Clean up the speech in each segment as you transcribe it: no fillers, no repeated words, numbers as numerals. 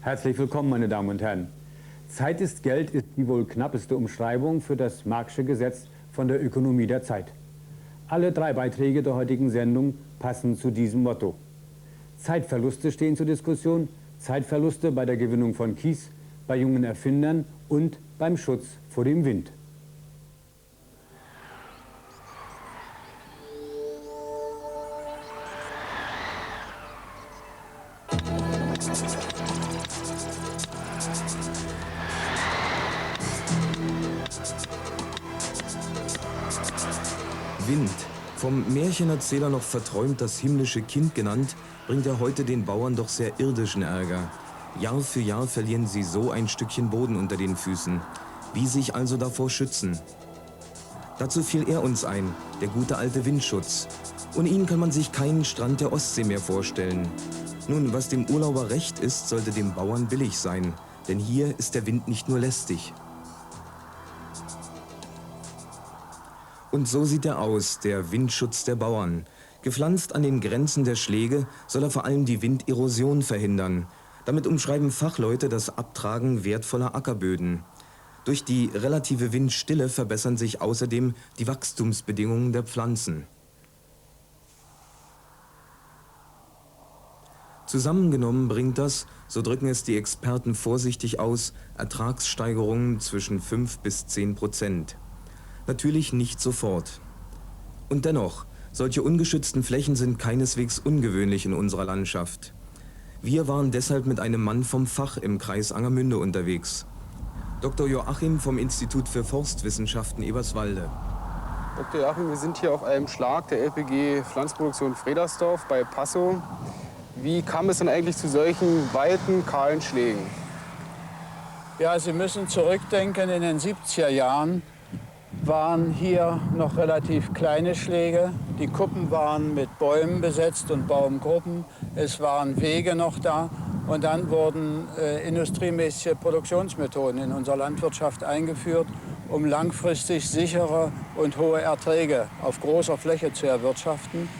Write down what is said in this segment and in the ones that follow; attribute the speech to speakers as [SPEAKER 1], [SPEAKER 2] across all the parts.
[SPEAKER 1] Herzlich willkommen, meine Damen und Herren. Zeit ist Geld ist die wohl knappeste Umschreibung für das Marx'sche Gesetz von der Ökonomie der Zeit. Alle 3 Beiträge der heutigen Sendung passen zu diesem Motto. Zeitverluste stehen zur Diskussion, Zeitverluste bei der Gewinnung von Kies, bei jungen Erfindern und beim Schutz vor dem Wind.
[SPEAKER 2] Wind, vom Märchenerzähler noch verträumt das himmlische Kind genannt, bringt er heute den Bauern doch sehr irdischen Ärger. Jahr für Jahr verlieren sie so ein Stückchen Boden unter den Füßen. Wie sich also davor schützen? Dazu fiel er uns ein, der gute alte Windschutz. Ohne ihn kann man sich keinen Strand der Ostsee mehr vorstellen. Nun, was dem Urlauber recht ist, sollte dem Bauern billig sein. Denn hier ist der Wind nicht nur lästig. Und so sieht er aus, der Windschutz der Bauern. Gepflanzt an den Grenzen der Schläge soll er vor allem die Winderosion verhindern. Damit umschreiben Fachleute das Abtragen wertvoller Ackerböden. Durch die relative Windstille verbessern sich außerdem die Wachstumsbedingungen der Pflanzen. Zusammengenommen bringt das, so drücken es die Experten vorsichtig aus, Ertragssteigerungen zwischen 5 bis 10%. Natürlich nicht sofort. Und dennoch, solche ungeschützten Flächen sind keineswegs ungewöhnlich in unserer Landschaft. Wir waren deshalb mit einem Mann vom Fach im Kreis Angermünde unterwegs. Dr. Joachim vom Institut für Forstwissenschaften Eberswalde.
[SPEAKER 3] Dr. Joachim, wir sind hier auf einem Schlag der LPG Pflanzproduktion Fredersdorf bei Passow. Wie kam es denn eigentlich zu solchen weiten, kahlen Schlägen?
[SPEAKER 4] Ja, Sie müssen zurückdenken, in den 70er Jahren waren hier noch relativ kleine Schläge. Die Kuppen waren mit Bäumen besetzt und Baumgruppen. Es waren Wege noch da. Und dann wurden industriemäßige Produktionsmethoden in unserer Landwirtschaft eingeführt, um langfristig sichere und hohe Erträge auf großer Fläche zu erwirtschaften.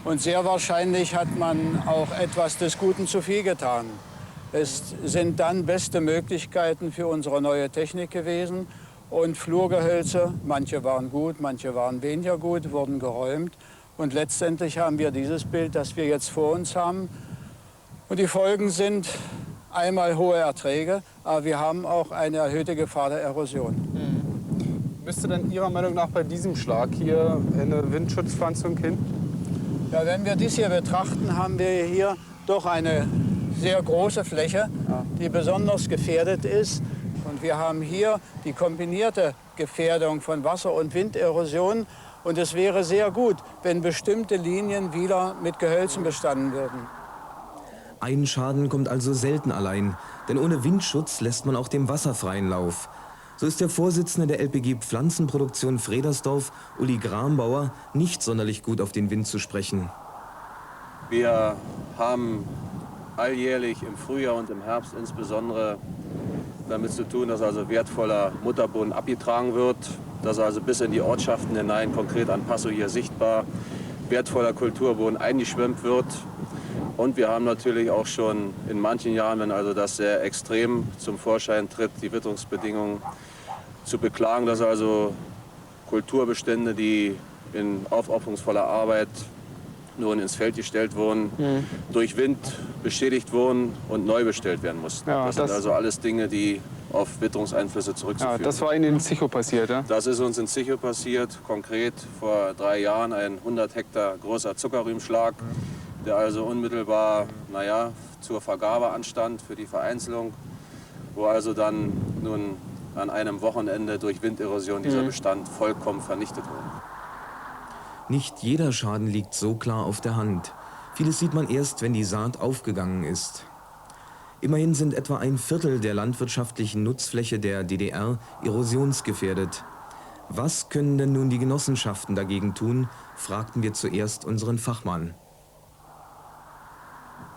[SPEAKER 4] Und sehr wahrscheinlich hat man auch etwas des Guten zu viel getan. Es sind dann beste Möglichkeiten für unsere neue Technik gewesen. Und Flurgehölze, manche waren gut, manche waren weniger gut, wurden geräumt. Und letztendlich haben wir dieses Bild, das wir jetzt vor uns haben. Und die Folgen sind einmal hohe Erträge, aber wir haben auch eine erhöhte Gefahr der Erosion.
[SPEAKER 3] Müsste denn Ihrer Meinung nach bei diesem Schlag hier eine Windschutzpflanzung hin?
[SPEAKER 4] Ja, wenn wir dies hier betrachten, haben wir hier doch eine sehr große Fläche, die besonders gefährdet ist. Und wir haben hier die kombinierte Gefährdung von Wasser- und Winderosion. Und es wäre sehr gut, wenn bestimmte Linien wieder mit Gehölzen bestanden würden.
[SPEAKER 2] Ein Schaden kommt also selten allein, denn ohne Windschutz lässt man auch dem Wasser freien Lauf. So ist der Vorsitzende der LPG Pflanzenproduktion Fredersdorf, Uli Grambauer, nicht sonderlich gut auf den Wind zu sprechen.
[SPEAKER 5] Wir haben alljährlich im Frühjahr und im Herbst insbesondere damit zu tun, dass also wertvoller Mutterboden abgetragen wird, dass also bis in die Ortschaften hinein, konkret an Passow hier sichtbar, wertvoller Kulturboden eingeschwemmt wird. Und wir haben natürlich auch schon in manchen Jahren, wenn also das sehr extrem zum Vorschein tritt, die Witterungsbedingungen zu beklagen, dass also Kulturbestände, die in aufopferungsvoller Arbeit nun ins Feld gestellt wurden, durch Wind beschädigt wurden und neu bestellt werden mussten.
[SPEAKER 3] Ja,
[SPEAKER 5] das sind also alles Dinge, die auf Witterungseinflüsse zurückzuführen sind.
[SPEAKER 3] Das war Ihnen in Zichow passiert, ja?
[SPEAKER 5] Das ist uns in Zichow passiert, konkret vor 3 Jahren ein 100 Hektar großer Zuckerrübenschlag, der also unmittelbar, zur Vergabe anstand für die Vereinzelung, wo also dann nun an einem Wochenende durch Winderosion dieser Bestand vollkommen vernichtet wurde.
[SPEAKER 2] Nicht jeder Schaden liegt so klar auf der Hand. Vieles sieht man erst, wenn die Saat aufgegangen ist. Immerhin sind etwa 1/4 der landwirtschaftlichen Nutzfläche der DDR erosionsgefährdet. Was können denn nun die Genossenschaften dagegen tun, fragten wir zuerst unseren Fachmann.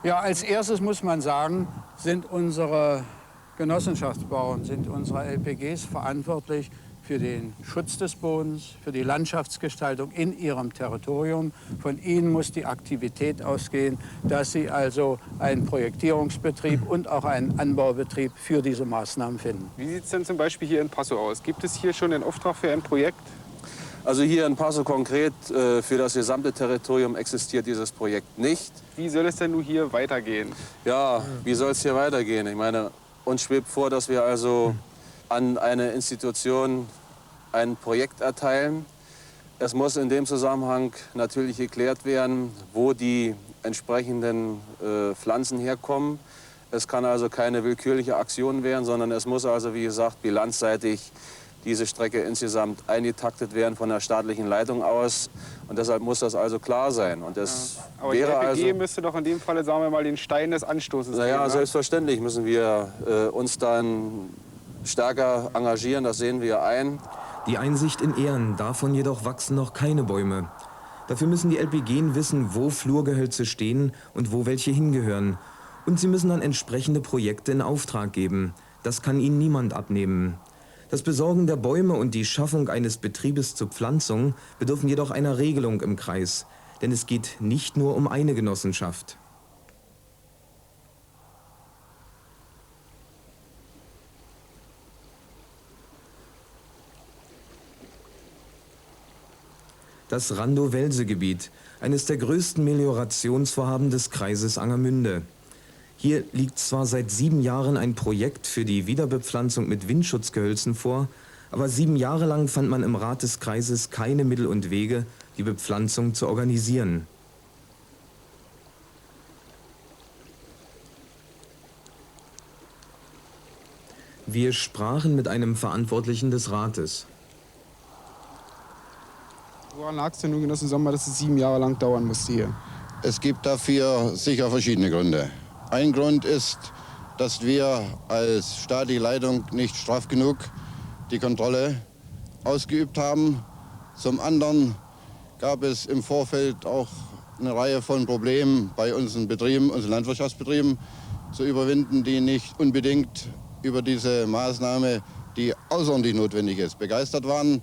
[SPEAKER 4] Ja, als erstes muss man sagen, sind unsere Genossenschaftsbauern, sind unsere LPGs verantwortlich für den Schutz des Bodens, für die Landschaftsgestaltung in ihrem Territorium. Von ihnen muss die Aktivität ausgehen, dass sie also einen Projektierungsbetrieb und auch einen Anbaubetrieb für diese Maßnahmen finden.
[SPEAKER 3] Wie sieht es denn zum Beispiel hier in Passow aus? Gibt es hier schon den Auftrag für ein Projekt?
[SPEAKER 5] Also hier in Passow konkret für das gesamte Territorium existiert dieses Projekt nicht.
[SPEAKER 3] Wie soll es denn nun hier weitergehen?
[SPEAKER 5] Ja, wie soll es hier weitergehen? Ich meine, uns schwebt vor, dass wir also an eine Institution ein Projekt erteilen. Es muss in dem Zusammenhang natürlich geklärt werden, wo die entsprechenden Pflanzen herkommen. Es kann also keine willkürliche Aktion werden, sondern es muss also, wie gesagt, bilanzseitig diese Strecke insgesamt eingetaktet werden von der staatlichen Leitung aus. Und deshalb muss das also klar sein. Und das
[SPEAKER 3] Aber die
[SPEAKER 5] wäre
[SPEAKER 3] LPG
[SPEAKER 5] also,
[SPEAKER 3] müsste doch in dem Falle, sagen wir mal, den Stein des Anstoßes
[SPEAKER 5] naja,
[SPEAKER 3] geben.
[SPEAKER 5] selbstverständlich müssen wir uns dann stärker engagieren, das sehen wir ein.
[SPEAKER 2] Die Einsicht in Ehren, davon jedoch wachsen noch keine Bäume. Dafür müssen die LPG wissen, wo Flurgehölze stehen und wo welche hingehören. Und sie müssen dann entsprechende Projekte in Auftrag geben. Das kann ihnen niemand abnehmen. Das Besorgen der Bäume und die Schaffung eines Betriebes zur Pflanzung bedürfen jedoch einer Regelung im Kreis. Denn es geht nicht nur um eine Genossenschaft. Das Randow-Welse-Gebiet, eines der größten Meliorationsvorhaben des Kreises Angermünde. Hier liegt zwar seit 7 Jahren ein Projekt für die Wiederbepflanzung mit Windschutzgehölzen vor, aber 7 Jahre lang fand man im Rat des Kreises keine Mittel und Wege, die Bepflanzung zu organisieren. Wir sprachen mit einem Verantwortlichen des Rates.
[SPEAKER 3] Woran lag es denn nun, Genosse Sommer, dass es 7 Jahre lang dauern musste hier?
[SPEAKER 6] Es gibt dafür sicher verschiedene Gründe. Ein Grund ist, dass wir als staatliche Leitung nicht straff genug die Kontrolle ausgeübt haben. Zum anderen gab es im Vorfeld auch eine Reihe von Problemen bei unseren Betrieben, unseren Landwirtschaftsbetrieben zu überwinden, die nicht unbedingt über diese Maßnahme, die außerordentlich notwendig ist, begeistert waren.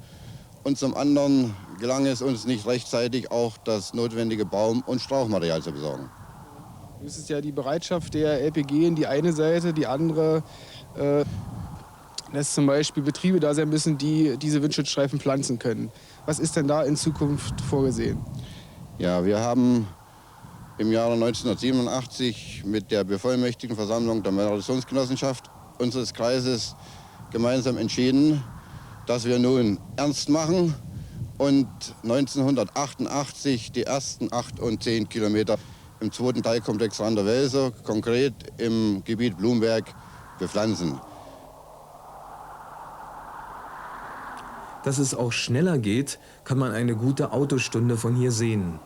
[SPEAKER 6] Und zum anderen gelang es uns nicht rechtzeitig, auch das notwendige Baum- und Strauchmaterial zu besorgen.
[SPEAKER 3] Das ist ja die Bereitschaft der LPG in die eine Seite, die andere lässt zum Beispiel Betriebe da sein müssen, die diese Windschutzstreifen pflanzen können. Was ist denn da in Zukunft vorgesehen?
[SPEAKER 6] Ja, wir haben im Jahre 1987 mit der Bevollmächtigtenversammlung der Meliorationsgenossenschaft unseres Kreises gemeinsam entschieden, dass wir nun ernst machen und 1988 die ersten 8 und 10 Kilometer im 2. Teilkomplex Randow-Welse, konkret im Gebiet Blumberg, bepflanzen.
[SPEAKER 2] Dass es auch schneller geht, kann man eine gute Autostunde von hier sehen.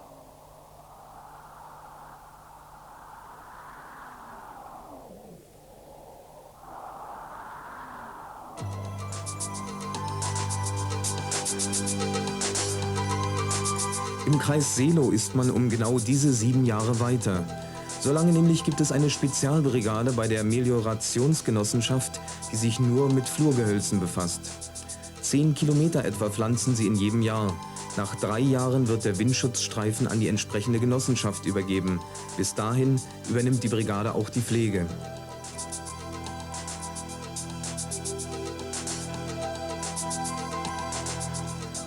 [SPEAKER 2] Im Kreis Seelow ist man um genau diese 7 Jahre weiter. Solange nämlich gibt es eine Spezialbrigade bei der Meliorationsgenossenschaft, die sich nur mit Flurgehölzen befasst. 10 Kilometer etwa pflanzen sie in jedem Jahr. Nach 3 Jahren wird der Windschutzstreifen an die entsprechende Genossenschaft übergeben. Bis dahin übernimmt die Brigade auch die Pflege.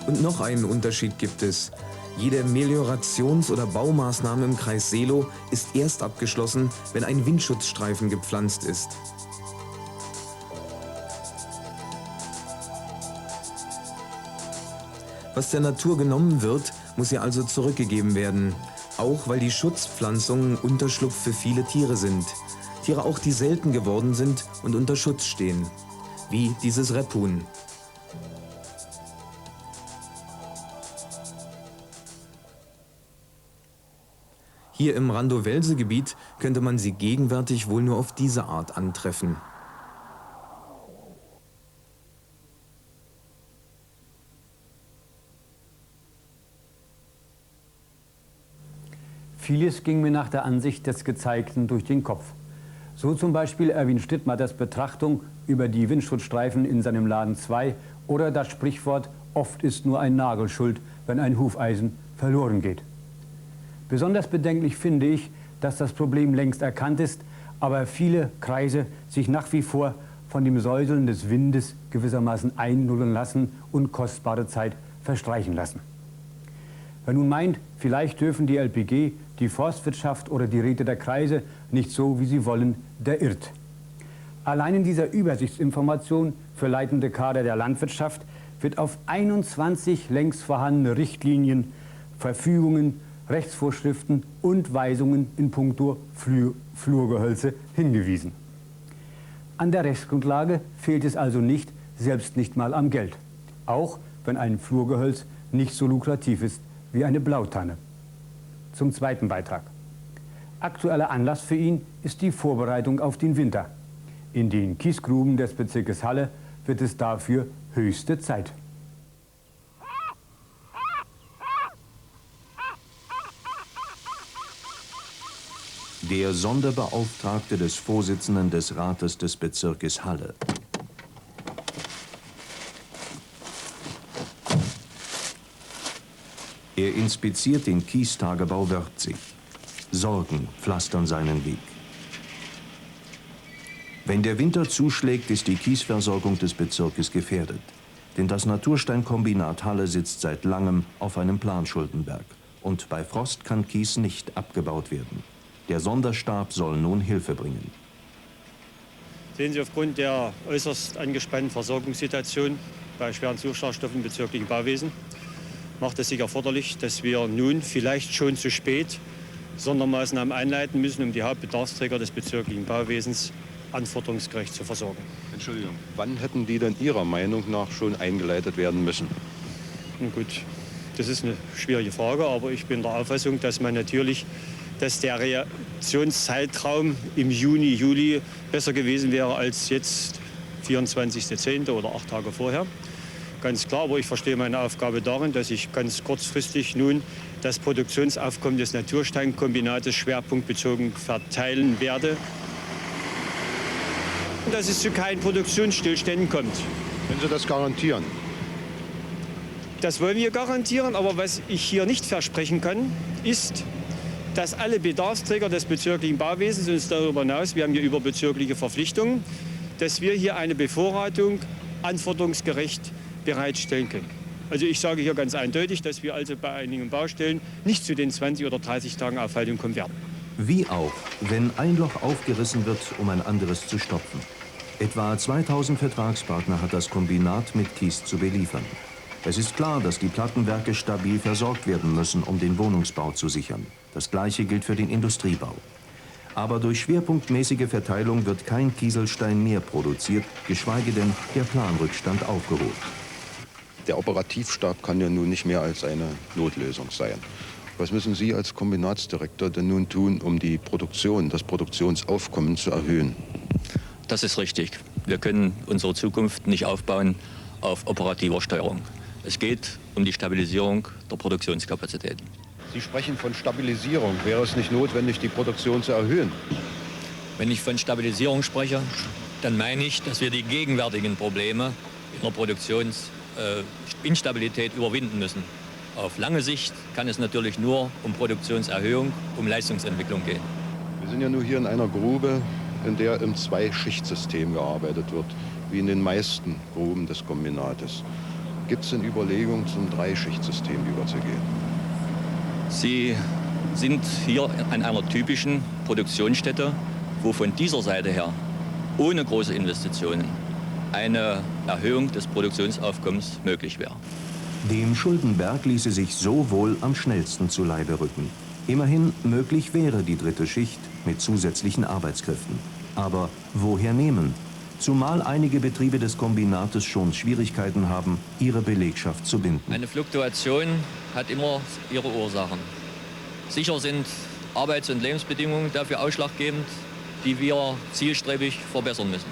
[SPEAKER 2] Und noch einen Unterschied gibt es. Jede Meliorations- oder Baumaßnahme im Kreis Seelow ist erst abgeschlossen, wenn ein Windschutzstreifen gepflanzt ist. Was der Natur genommen wird, muss ihr also zurückgegeben werden. Auch weil die Schutzpflanzungen Unterschlupf für viele Tiere sind. Tiere auch, die selten geworden sind und unter Schutz stehen. Wie dieses Rebhuhn. Hier im Randow-Welse-Gebiet könnte man sie gegenwärtig wohl nur auf diese Art antreffen.
[SPEAKER 1] Vieles ging mir nach der Ansicht des Gezeigten durch den Kopf. So zum Beispiel Erwin Stittmatters Betrachtung über die Windschutzstreifen in seinem Laden 2 Oder das Sprichwort, oft ist nur ein Nagel schuld, wenn ein Hufeisen verloren geht. Besonders bedenklich finde ich, dass das Problem längst erkannt ist, aber viele Kreise sich nach wie vor von dem Säuseln des Windes gewissermaßen einnullen lassen und kostbare Zeit verstreichen lassen. Wer nun meint, vielleicht dürfen die LPG, die Forstwirtschaft oder die Räte der Kreise nicht so, wie sie wollen, der irrt. Allein in dieser Übersichtsinformation für leitende Kader der Landwirtschaft wird auf 21 längst vorhandene Richtlinien, Verfügungen, Rechtsvorschriften und Weisungen in puncto Flurgehölze hingewiesen. An der Rechtsgrundlage fehlt es also nicht, selbst nicht mal am Geld. Auch wenn ein Flurgehölz nicht so lukrativ ist wie eine Blautanne. Zum zweiten Beitrag. Aktueller Anlass für ihn ist die Vorbereitung auf den Winter. In den Kiesgruben des Bezirkes Halle wird es dafür höchste Zeit.
[SPEAKER 2] Der Sonderbeauftragte des Vorsitzenden des Rates des Bezirkes Halle. Er inspiziert den Kiestagebau Wörthsee. Sorgen pflastern seinen Weg. Wenn der Winter zuschlägt, ist die Kiesversorgung des Bezirkes gefährdet. Denn das Natursteinkombinat Halle sitzt seit langem auf einem Planschuldenberg. Und bei Frost kann Kies nicht abgebaut werden. Der Sonderstab soll nun Hilfe bringen.
[SPEAKER 7] Sehen Sie, aufgrund der äußerst angespannten Versorgungssituation bei schweren Zuschlagstoffen im bezirklichen Bauwesen macht es sich erforderlich, dass wir nun vielleicht schon zu spät Sondermaßnahmen einleiten müssen, um die Hauptbedarfsträger des bezirklichen Bauwesens anforderungsgerecht zu versorgen.
[SPEAKER 8] Entschuldigung, wann hätten die denn Ihrer Meinung nach schon eingeleitet werden müssen?
[SPEAKER 7] Nun gut, das ist eine schwierige Frage, aber ich bin der Auffassung, dass der Reaktionszeitraum im Juni, Juli besser gewesen wäre als jetzt 24.10. oder 8 Tage vorher. Ganz klar, aber ich verstehe meine Aufgabe darin, dass ich ganz kurzfristig nun das Produktionsaufkommen des Natursteinkombinates schwerpunktbezogen verteilen werde. Und dass es zu keinen Produktionsstillständen kommt.
[SPEAKER 8] Können Sie das garantieren?
[SPEAKER 7] Das wollen wir garantieren, aber was ich hier nicht versprechen kann, ist, dass alle Bedarfsträger des bezirklichen Bauwesens und darüber hinaus, wir haben hier überbezirkliche Verpflichtungen, dass wir hier eine Bevorratung anforderungsgerecht bereitstellen können. Also ich sage hier ganz eindeutig, dass wir also bei einigen Baustellen nicht zu den 20 oder 30 Tagen Aufhaltung kommen werden.
[SPEAKER 2] Wie auch, wenn ein Loch aufgerissen wird, um ein anderes zu stopfen. Etwa 2000 Vertragspartner hat das Kombinat mit Kies zu beliefern. Es ist klar, dass die Plattenwerke stabil versorgt werden müssen, um den Wohnungsbau zu sichern. Das Gleiche gilt für den Industriebau. Aber durch schwerpunktmäßige Verteilung wird kein Kieselstein mehr produziert, geschweige denn der Planrückstand aufgeholt.
[SPEAKER 8] Der Operativstab kann ja nun nicht mehr als eine Notlösung sein. Was müssen Sie als Kombinatsdirektor denn nun tun, um die Produktion, das Produktionsaufkommen zu erhöhen?
[SPEAKER 9] Das ist richtig. Wir können unsere Zukunft nicht aufbauen auf operativer Steuerung. Es geht um die Stabilisierung der Produktionskapazitäten.
[SPEAKER 8] Sie sprechen von Stabilisierung. Wäre es nicht notwendig, die Produktion zu erhöhen?
[SPEAKER 9] Wenn ich von Stabilisierung spreche, dann meine ich, dass wir die gegenwärtigen Probleme in der Produktionsinstabilität überwinden müssen. Auf lange Sicht kann es natürlich nur um Produktionserhöhung, um Leistungsentwicklung gehen.
[SPEAKER 8] Wir sind ja nur hier in einer Grube, in der im Zwei-Schicht-System gearbeitet wird, wie in den meisten Gruben des Kombinates. Gibt es denn Überlegungen, zum Dreischichtsystem überzugehen?
[SPEAKER 9] Sie sind hier an einer typischen Produktionsstätte, wo von dieser Seite her ohne große Investitionen eine Erhöhung des Produktionsaufkommens möglich wäre.
[SPEAKER 2] Dem Schuldenberg ließe sich so wohl am schnellsten zu Leibe rücken. Immerhin möglich wäre die dritte Schicht mit zusätzlichen Arbeitskräften. Aber woher nehmen? Zumal einige Betriebe des Kombinates schon Schwierigkeiten haben, ihre Belegschaft zu binden.
[SPEAKER 9] Eine Fluktuation hat immer ihre Ursachen. Sicher sind Arbeits- und Lebensbedingungen dafür ausschlaggebend, die wir zielstrebig verbessern müssen.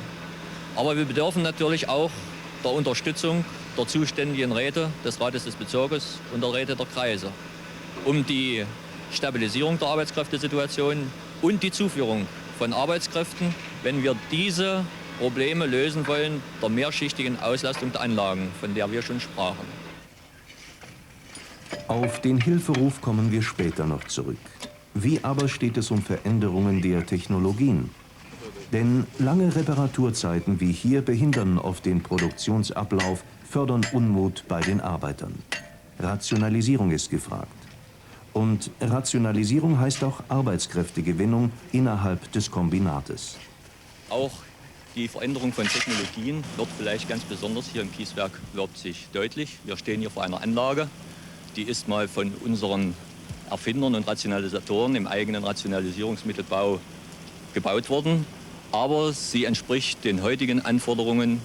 [SPEAKER 9] Aber wir bedürfen natürlich auch der Unterstützung der zuständigen Räte, des Rates des Bezirkes und der Räte der Kreise, um die Stabilisierung der Arbeitskräftesituation und die Zuführung von Arbeitskräften, wenn wir diese Probleme lösen wollen der mehrschichtigen Auslastung der Anlagen, von der wir schon sprachen.
[SPEAKER 2] Auf den Hilferuf kommen wir später noch zurück. Wie aber steht es um Veränderungen der Technologien? Denn lange Reparaturzeiten wie hier behindern oft den Produktionsablauf, fördern Unmut bei den Arbeitern. Rationalisierung ist gefragt. Und Rationalisierung heißt auch Arbeitskräftegewinnung innerhalb des Kombinates.
[SPEAKER 9] Auch die Veränderung von Technologien wird vielleicht ganz besonders hier im Kieswerk wirkt sich deutlich. Wir stehen hier vor einer Anlage, die ist mal von unseren Erfindern und Rationalisatoren im eigenen Rationalisierungsmittelbau gebaut worden. Aber sie entspricht den heutigen Anforderungen,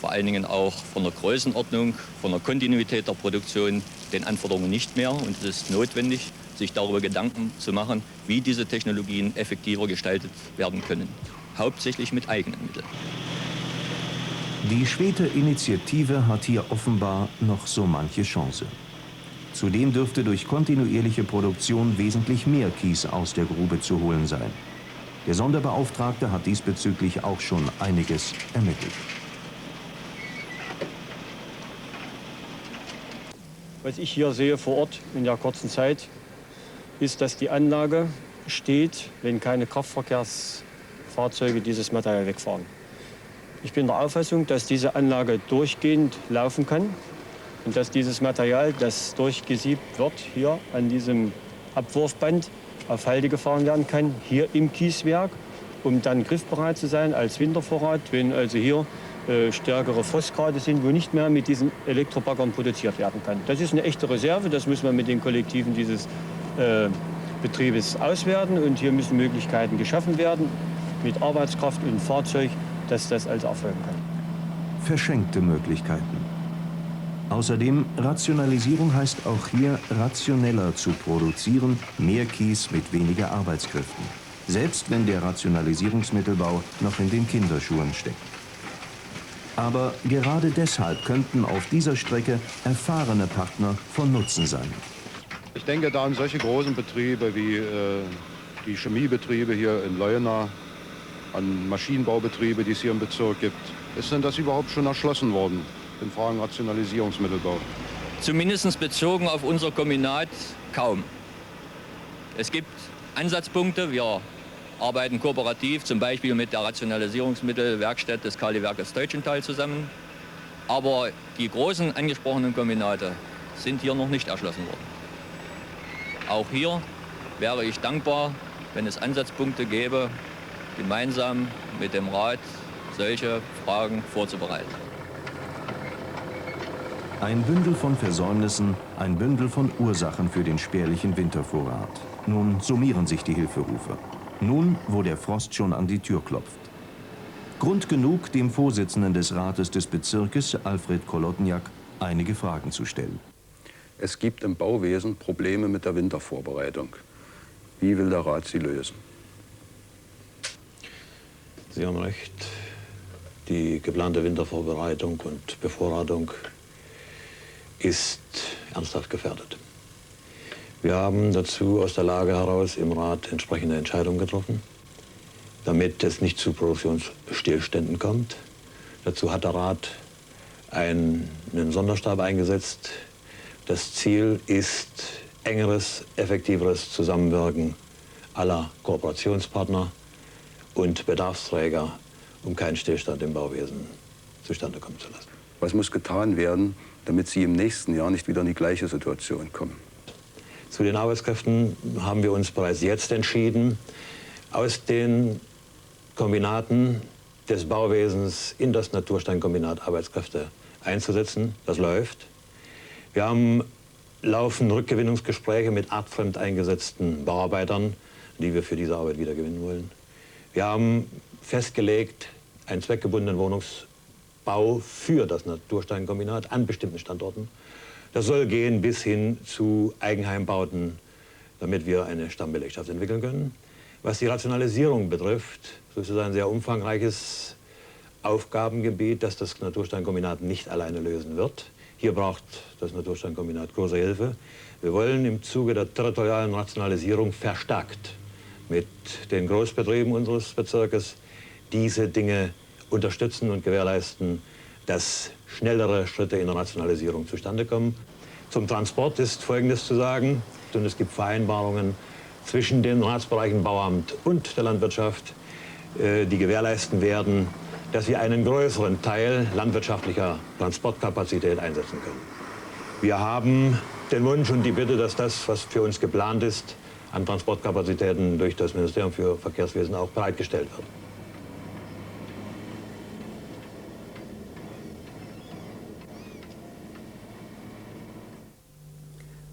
[SPEAKER 9] vor allen Dingen auch von der Größenordnung, von der Kontinuität der Produktion, den Anforderungen nicht mehr. Und es ist notwendig, sich darüber Gedanken zu machen, wie diese Technologien effektiver gestaltet werden können. Hauptsächlich mit eigenen Mitteln.
[SPEAKER 2] Die Schwedter Initiative hat hier offenbar noch so manche Chance. Zudem dürfte durch kontinuierliche Produktion wesentlich mehr Kies aus der Grube zu holen sein. Der Sonderbeauftragte hat diesbezüglich auch schon einiges ermittelt.
[SPEAKER 7] Was ich hier sehe vor Ort in der kurzen Zeit, ist, dass die Anlage steht, wenn keine Kraftverkehrsfahrzeuge dieses Material wegfahren. Ich bin der Auffassung, dass diese Anlage durchgehend laufen kann und dass dieses Material, das durchgesiebt wird, hier an diesem Abwurfband auf Halde gefahren werden kann, hier im Kieswerk, um dann griffbereit zu sein als Wintervorrat, wenn also hier stärkere Frostgrade sind, wo nicht mehr mit diesen Elektrobaggern produziert werden kann. Das ist eine echte Reserve, das muss man mit den Kollektiven dieses Betriebes auswerten und hier müssen Möglichkeiten geschaffen werden mit Arbeitskraft und Fahrzeug, dass das also erfolgen kann.
[SPEAKER 2] Verschenkte Möglichkeiten. Außerdem, Rationalisierung heißt auch hier, rationeller zu produzieren, mehr Kies mit weniger Arbeitskräften. Selbst wenn der Rationalisierungsmittelbau noch in den Kinderschuhen steckt. Aber gerade deshalb könnten auf dieser Strecke erfahrene Partner von Nutzen sein.
[SPEAKER 8] Ich denke da an solche großen Betriebe wie die Chemiebetriebe hier in Leuna, an Maschinenbaubetriebe, die es hier im Bezirk gibt. Ist denn das überhaupt schon erschlossen worden in Fragen Rationalisierungsmittelbau?
[SPEAKER 9] Zumindest bezogen auf unser Kombinat kaum. Es gibt Ansatzpunkte. Wir arbeiten kooperativ, zum Beispiel mit der Rationalisierungsmittelwerkstatt des Kaliwerkes Deutschenthal zusammen. Aber die großen angesprochenen Kombinate sind hier noch nicht erschlossen worden. Auch hier wäre ich dankbar, wenn es Ansatzpunkte gäbe, gemeinsam mit dem Rat solche Fragen vorzubereiten.
[SPEAKER 2] Ein Bündel von Versäumnissen, ein Bündel von Ursachen für den spärlichen Wintervorrat. Nun summieren sich die Hilferufe. Nun, wo der Frost schon an die Tür klopft. Grund genug, dem Vorsitzenden des Rates des Bezirkes, Alfred Kolotniak, einige Fragen zu stellen.
[SPEAKER 10] Es gibt im Bauwesen Probleme mit der Wintervorbereitung. Wie will der Rat sie lösen?
[SPEAKER 11] Sie haben recht. Die geplante Wintervorbereitung und Bevorratung ist ernsthaft gefährdet. Wir haben dazu aus der Lage heraus im Rat entsprechende Entscheidungen getroffen, damit es nicht zu Produktionsstillständen kommt. Dazu hat der Rat einen Sonderstab eingesetzt. Das Ziel ist engeres, effektiveres Zusammenwirken aller Kooperationspartner und Bedarfsträger, um keinen Stillstand im Bauwesen zustande kommen zu lassen.
[SPEAKER 10] Was muss getan werden, damit Sie im nächsten Jahr nicht wieder in die gleiche Situation kommen?
[SPEAKER 11] Zu den Arbeitskräften haben wir uns bereits jetzt entschieden, aus den Kombinaten des Bauwesens in das Natursteinkombinat Arbeitskräfte einzusetzen. Das läuft. Wir haben laufend Rückgewinnungsgespräche mit artfremd eingesetzten Bauarbeitern, die wir für diese Arbeit wieder gewinnen wollen. Wir haben festgelegt, einen zweckgebundenen Wohnungsbau für das Natursteinkombinat an bestimmten Standorten. Das soll gehen bis hin zu Eigenheimbauten, damit wir eine Stammbelegschaft entwickeln können. Was die Rationalisierung betrifft, so ist es ein sehr umfangreiches Aufgabengebiet, das das Natursteinkombinat nicht alleine lösen wird. Hier braucht das Natursteinkombinat große Hilfe. Wir wollen im Zuge der territorialen Rationalisierung verstärkt mit den Großbetrieben unseres Bezirkes diese Dinge unterstützen und gewährleisten, dass schnellere Schritte in der Nationalisierung zustande kommen. Zum Transport ist Folgendes zu sagen. Und es gibt Vereinbarungen zwischen den Ratsbereichen Bauamt und der Landwirtschaft, die gewährleisten werden, dass wir einen größeren Teil landwirtschaftlicher Transportkapazität einsetzen können. Wir haben den Wunsch und die Bitte, dass das, was für uns geplant ist, an Transportkapazitäten durch das Ministerium für Verkehrswesen auch bereitgestellt wird.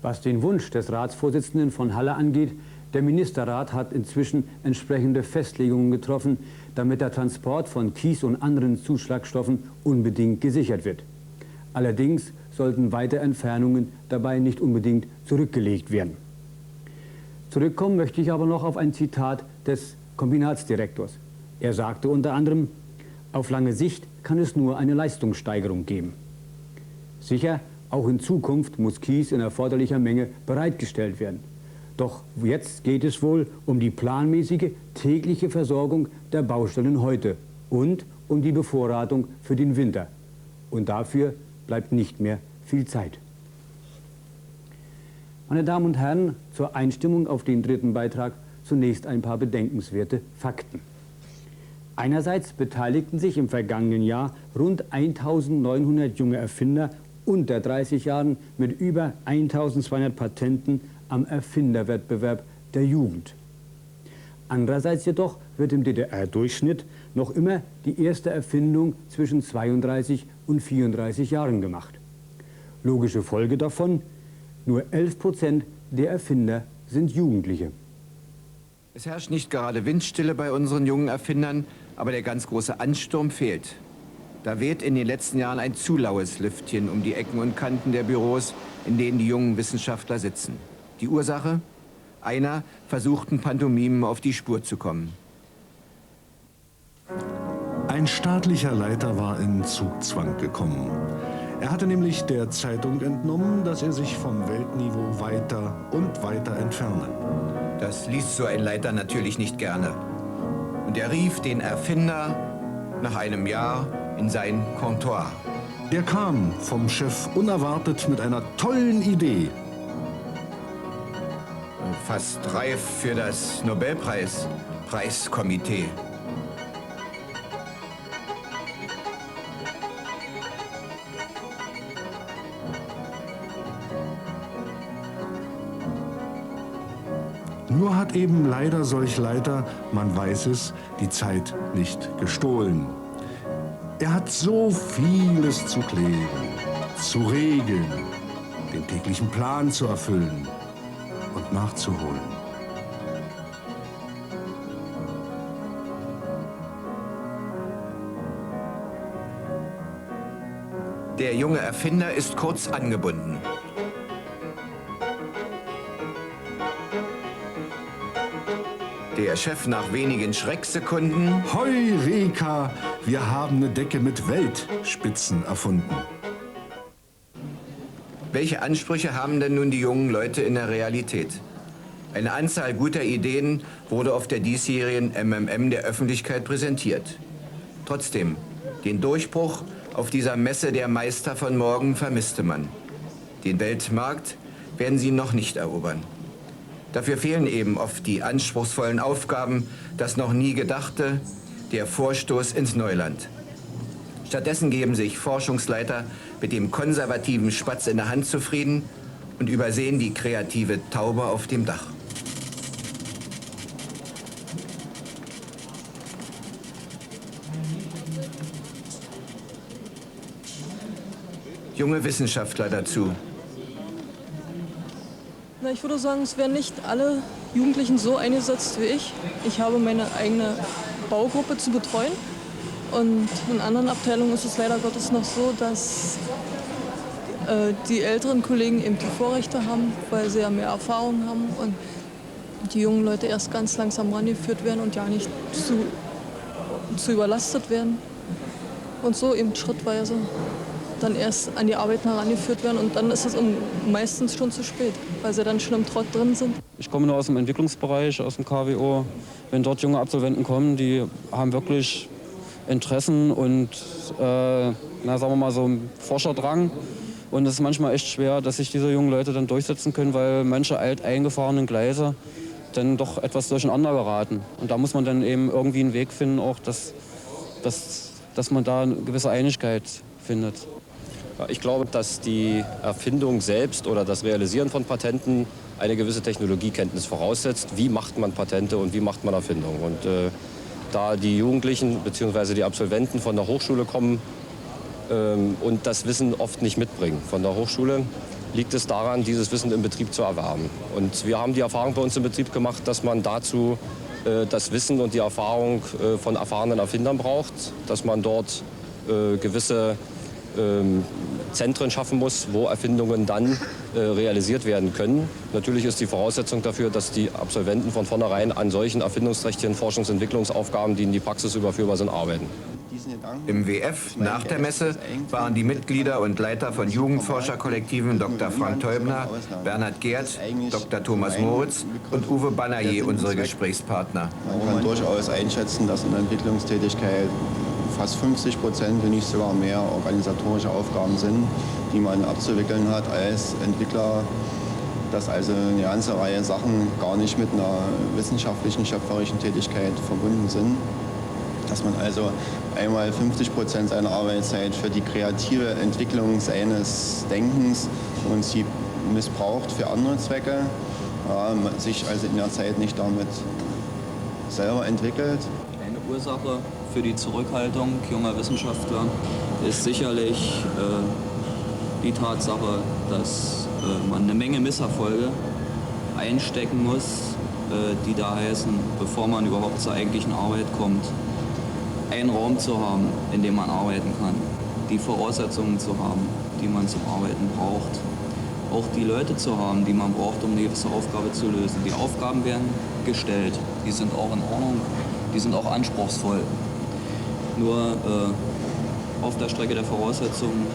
[SPEAKER 1] Was den Wunsch des Ratsvorsitzenden von Halle angeht, der Ministerrat hat inzwischen entsprechende Festlegungen getroffen, damit der Transport von Kies und anderen Zuschlagstoffen unbedingt gesichert wird. Allerdings sollten weitere Entfernungen dabei nicht unbedingt zurückgelegt werden. Zurückkommen möchte ich aber noch auf ein Zitat des Kombinatsdirektors. Er sagte unter anderem, auf lange Sicht kann es nur eine Leistungssteigerung geben. Sicher, auch in Zukunft muss Kies in erforderlicher Menge bereitgestellt werden. Doch jetzt geht es wohl um die planmäßige tägliche Versorgung der Baustellen heute und um die Bevorratung für den Winter. Und dafür bleibt nicht mehr viel Zeit. Meine Damen und Herren, zur Einstimmung auf den dritten Beitrag zunächst ein paar bedenkenswerte Fakten. Einerseits beteiligten sich im vergangenen Jahr rund 1900 junge Erfinder unter 30 Jahren mit über 1200 Patenten am Erfinderwettbewerb der Jugend. Andererseits jedoch wird im DDR-Durchschnitt noch immer die erste Erfindung zwischen 32 und 34 Jahren gemacht. Logische Folge davon, nur 11% der Erfinder sind Jugendliche.
[SPEAKER 12] Es herrscht nicht gerade Windstille bei unseren jungen Erfindern, aber der ganz große Ansturm fehlt. Da weht in den letzten Jahren ein zu laues Lüftchen um die Ecken und Kanten der Büros, in denen die jungen Wissenschaftler sitzen. Die Ursache? Einer versuchten Pantomimen auf die Spur zu kommen.
[SPEAKER 13] Ein staatlicher Leiter war in Zugzwang gekommen. Er hatte nämlich der Zeitung entnommen, dass er sich vom Weltniveau weiter und weiter entferne.
[SPEAKER 12] Das liest so ein Leiter natürlich nicht gerne. Und er rief den Erfinder nach einem Jahr in sein Comptoir.
[SPEAKER 13] Der kam vom Chef unerwartet mit einer tollen Idee.
[SPEAKER 12] Fast reif für das Nobelpreiskomitee.
[SPEAKER 13] Nur hat eben leider solch Leiter, man weiß es, die Zeit nicht gestohlen. Er hat so vieles zu klären, zu regeln, den täglichen Plan zu erfüllen und nachzuholen.
[SPEAKER 12] Der junge Erfinder ist kurz angebunden. Der Chef nach wenigen Schrecksekunden.
[SPEAKER 13] Heureka! Wir haben eine Decke mit Weltspitzen erfunden.
[SPEAKER 12] Welche Ansprüche haben denn nun die jungen Leute in der Realität? Eine Anzahl guter Ideen wurde auf der diesjährigen MMM der Öffentlichkeit präsentiert. Trotzdem, den Durchbruch auf dieser Messe der Meister von morgen vermisste man. Den Weltmarkt werden sie noch nicht erobern. Dafür fehlen eben oft die anspruchsvollen Aufgaben, das noch nie Gedachte, der Vorstoß ins Neuland. Stattdessen geben sich Forschungsleiter mit dem konservativen Spatz in der Hand zufrieden und übersehen die kreative Taube auf dem Dach. Junge Wissenschaftler dazu.
[SPEAKER 14] Na, ich würde sagen, es werden nicht alle Jugendlichen so eingesetzt wie ich. Ich habe meine eigene Baugruppe zu betreuen. Und in anderen Abteilungen ist es leider Gottes noch so, dass die älteren Kollegen eben die Vorrechte haben, weil sie ja mehr Erfahrung haben und die jungen Leute erst ganz langsam rangeführt werden und ja nicht zu überlastet werden. Und so eben schrittweise dann erst an die Arbeit herangeführt werden und dann ist es meistens schon zu spät, weil sie dann schon im Trott drin sind.
[SPEAKER 15] Ich komme nur aus dem Entwicklungsbereich, aus dem KWO. Wenn dort junge Absolventen kommen, die haben wirklich Interessen und sagen wir mal so ein Forscherdrang. Und es ist manchmal echt schwer, dass sich diese jungen Leute dann durchsetzen können, weil manche alteingefahrenen Gleise dann doch etwas durcheinander geraten. Und da muss man dann eben irgendwie einen Weg finden, auch dass man da eine gewisse Einigkeit findet.
[SPEAKER 16] Ich glaube, dass die Erfindung selbst oder das Realisieren von Patenten eine gewisse Technologiekenntnis voraussetzt. Wie macht man Patente und wie macht man Erfindungen? Und da die Jugendlichen bzw. die Absolventen von der Hochschule kommen und das Wissen oft nicht mitbringen von der Hochschule, liegt es daran, dieses Wissen im Betrieb zu erwerben. Und wir haben die Erfahrung bei uns im Betrieb gemacht, dass man dazu das Wissen und die Erfahrung von erfahrenen Erfindern braucht, dass man dort gewisse Zentren schaffen muss, wo Erfindungen dann realisiert werden können. Natürlich ist die Voraussetzung dafür, dass die Absolventen von vornherein an solchen erfindungsträchtigen Forschungs- und Entwicklungsaufgaben, die in die Praxis überführbar sind, arbeiten.
[SPEAKER 12] Im WF nach der Messe waren die Mitglieder und Leiter von Jugendforscherkollektiven Dr. Frank Teubner, Bernhard Gerd, Dr. Thomas Moritz und Uwe Bannerje unsere Gesprächspartner.
[SPEAKER 6] Man kann durchaus einschätzen, dass in der Entwicklungstätigkeit fast 50%, wenn nicht sogar mehr, organisatorische Aufgaben sind, die man abzuwickeln hat als Entwickler, dass also eine ganze Reihe Sachen gar nicht mit einer wissenschaftlichen, schöpferischen Tätigkeit verbunden sind. Dass man also einmal 50% seiner Arbeitszeit für die kreative Entwicklung seines Denkens im Prinzip missbraucht für andere Zwecke, sich also in der Zeit nicht damit selber entwickelt.
[SPEAKER 17] Eine Ursache für die Zurückhaltung junger Wissenschaftler ist sicherlich die Tatsache, dass man eine Menge Misserfolge einstecken muss, die da heißen, bevor man überhaupt zur eigentlichen Arbeit kommt, einen Raum zu haben, in dem man arbeiten kann, die Voraussetzungen zu haben, die man zum Arbeiten braucht, auch die Leute zu haben, die man braucht, um eine gewisse Aufgabe zu lösen. Die Aufgaben werden gestellt, die sind auch in Ordnung, die sind auch anspruchsvoll. Nur auf der Strecke der Voraussetzungen,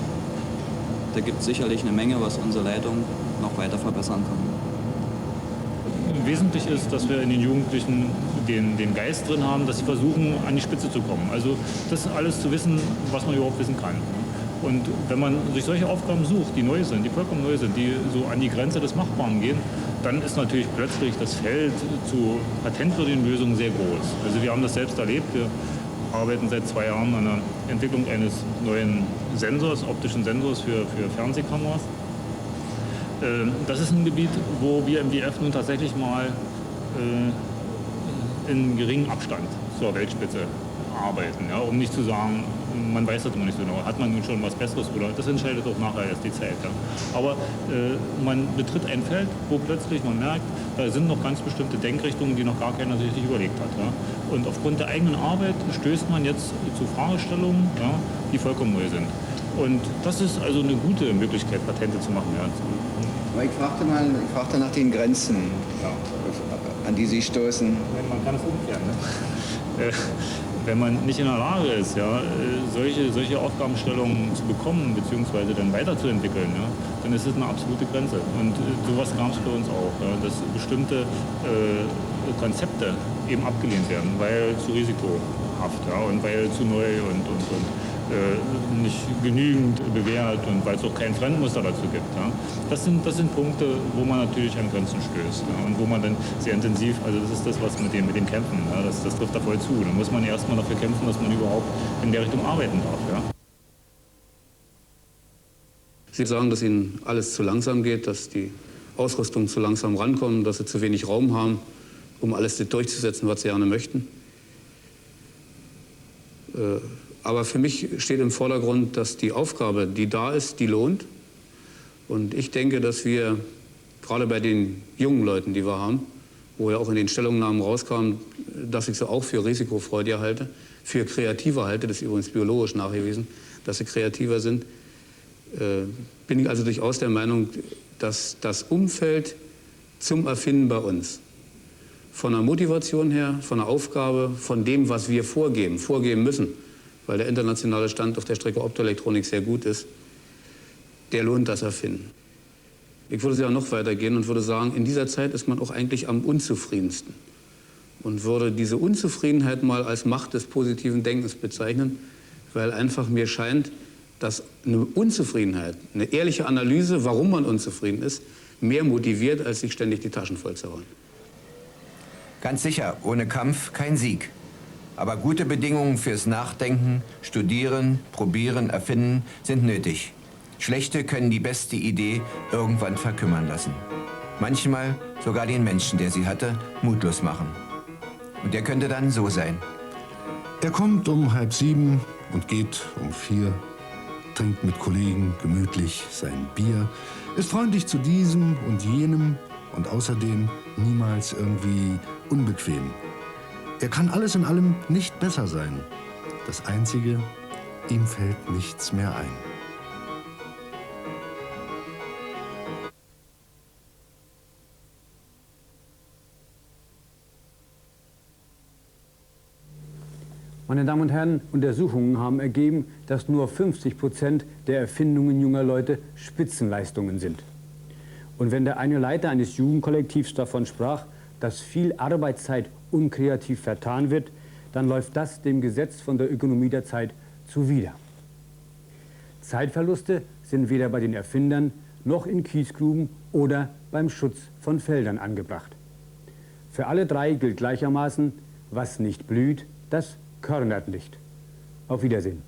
[SPEAKER 17] da gibt es sicherlich eine Menge, was unsere Leitung noch weiter verbessern kann.
[SPEAKER 18] Wesentlich ist, dass wir in den Jugendlichen den Geist drin haben, dass sie versuchen, an die Spitze zu kommen. Also das alles zu wissen, was man überhaupt wissen kann. Und wenn man sich solche Aufgaben sucht, die neu sind, die vollkommen neu sind, die so an die Grenze des Machbaren gehen, dann ist natürlich plötzlich das Feld zu patentwürdigen Lösungen sehr groß. Also wir haben das selbst erlebt. Wir arbeiten seit 2 Jahren an der Entwicklung eines neuen Sensors, optischen Sensors für Fernsehkameras. Das ist ein Gebiet, wo wir im WF nun tatsächlich mal in geringem Abstand zur Weltspitze arbeiten, ja, um nicht zu sagen, man weiß das immer nicht so genau, hat man nun schon was Besseres oder das entscheidet auch nachher erst die Zeit. Ja. Aber man betritt ein Feld, wo plötzlich man merkt, da sind noch ganz bestimmte Denkrichtungen, die noch gar keiner sich richtig überlegt hat. Ja. Und aufgrund der eigenen Arbeit stößt man jetzt zu Fragestellungen, ja, die vollkommen neu sind. Und das ist also eine gute Möglichkeit, Patente zu machen. Ja.
[SPEAKER 19] Aber ich fragte nach den Grenzen, an die Sie stoßen.
[SPEAKER 18] Man kann es umkehren. Ne? Wenn man nicht in der Lage ist, ja, solche Aufgabenstellungen zu bekommen bzw. dann weiterzuentwickeln, ja, dann ist es eine absolute Grenze. Und sowas gab es bei uns auch, ja, dass bestimmte Konzepte eben abgelehnt werden, weil zu risikohaft, ja, und weil zu neu und nicht genügend bewährt und weil es auch kein Trendmuster dazu gibt. Ja. Das sind Punkte, wo man natürlich an Grenzen stößt, ja, und wo man dann sehr intensiv, also das ist das, was mit dem Kämpfen, ja, das trifft da voll zu. Da muss man erstmal dafür kämpfen, dass man überhaupt in der Richtung arbeiten darf. Ja.
[SPEAKER 20] Sie sagen, dass Ihnen alles zu langsam geht, dass die Ausrüstung zu langsam rankommt, dass Sie zu wenig Raum haben, um alles durchzusetzen, was Sie gerne möchten. Aber für mich steht im Vordergrund, dass die Aufgabe, die da ist, die lohnt. Und ich denke, dass wir gerade bei den jungen Leuten, die wir haben, wo ja auch in den Stellungnahmen rauskam, dass ich sie auch für risikofreudiger halte, für kreativer halte, das ist übrigens biologisch nachgewiesen, dass sie kreativer sind, bin ich also durchaus der Meinung, dass das Umfeld zum Erfinden bei uns, von der Motivation her, von der Aufgabe, von dem, was wir vorgeben müssen, weil der internationale Stand auf der Strecke Optoelektronik sehr gut ist, der lohnt das Erfinden. Ich würde ja noch weitergehen und würde sagen, in dieser Zeit ist man auch eigentlich am unzufriedensten. und würde diese Unzufriedenheit mal als Macht des positiven Denkens bezeichnen, weil einfach mir scheint, dass eine Unzufriedenheit, eine ehrliche Analyse, warum man unzufrieden ist, mehr motiviert, als sich ständig die Taschen voll zu hauen.
[SPEAKER 12] Ganz sicher, ohne Kampf kein Sieg. Aber gute Bedingungen fürs Nachdenken, Studieren, Probieren, Erfinden sind nötig. Schlechte können die beste Idee irgendwann verkümmern lassen. Manchmal sogar den Menschen, der sie hatte, mutlos machen. Und der könnte dann so sein.
[SPEAKER 13] Er kommt um 6:30 und geht um 4, trinkt mit Kollegen gemütlich sein Bier, ist freundlich zu diesem und jenem und außerdem niemals irgendwie unbequem. Er kann alles in allem nicht besser sein. Das Einzige, ihm fällt nichts mehr ein.
[SPEAKER 1] Meine Damen und Herren, Untersuchungen haben ergeben, dass nur 50% der Erfindungen junger Leute Spitzenleistungen sind. Und wenn der eine Leiter eines Jugendkollektivs davon sprach, dass viel Arbeitszeit unkreativ vertan wird, dann läuft das dem Gesetz von der Ökonomie der Zeit zuwider. Zeitverluste sind weder bei den Erfindern noch in Kiesgruben oder beim Schutz von Feldern angebracht. Für alle drei gilt gleichermaßen, was nicht blüht, das körnert nicht. Auf Wiedersehen.